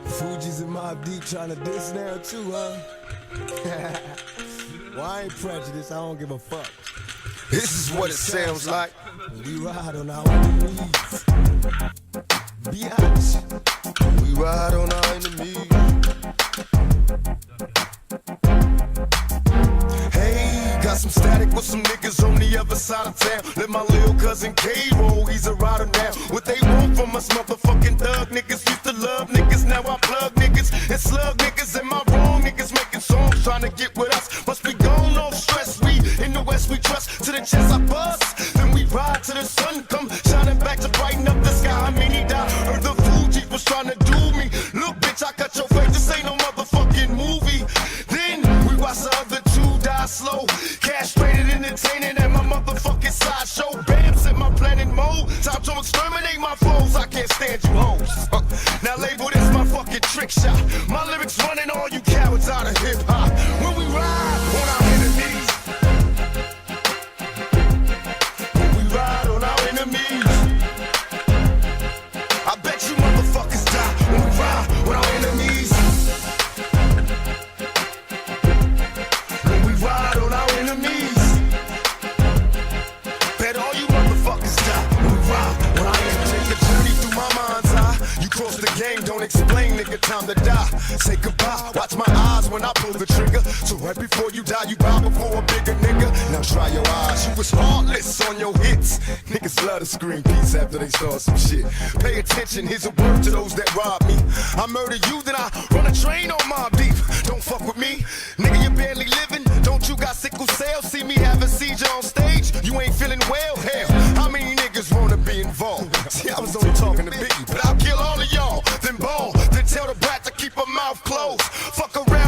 Fugees and Mobb Deep trying to diss now too, huh? Well, I ain't prejudiced, I don't give a fuck. This is what it sounds like. We ride on our enemies. Biatch. We ride on our enemies. Hey, got some static with some niggas on the other side of town. Let my little cousin K roll, he's a rider now. What they want from us motherfucking thug niggas. Used to love niggas, now I plug niggas and slug niggas. Am I wrong? Niggas making songs trying to get with us. Must be gone, no stress. We in the West, we trust. To the chest I bust, then we ride till the sun come shining back to brighten up the sky. I mean he died, heard the Fugees was trying to do me. Look bitch, I cut your face, this ain't no motherfucking movie. Then we watch the other two die slow, castrated, entertaining at my motherfucking sideshow. Bam, set my plan in mode, time to exterminate my foes. I can't stand you hoes. Now label this my fucking trick shot. My lyrics running all you cowards out of hip hop. When we ride on our enemies, when we ride on our enemies, I bet you motherfuckers die when we ride on our enemies. When we ride on our enemies, bet all you motherfuckers die when we ride on our enemies. Take the journey through my mind's eye. You cross the game, don't explain, nigga, time to die. Say goodbye, watch my eyes when I pull the trigger. So right before you die, you bow before a bigger nigga. Now dry your eyes, you was heartless on your hits. Niggas love to scream peace after they start some shit. Pay attention, here's a word to those that rob me. I murder you, then I run a train on Mobb Deep. Don't fuck with me, nigga, you barely living. Don't you got sickle cell? See me have a seizure on stage? You ain't feeling well? Hell, how many niggas wanna be involved? See, I was only talking to Biggie, but I'll kill all of y'all. Then ball, then tell the brat to keep her mouth closed. Fuck around.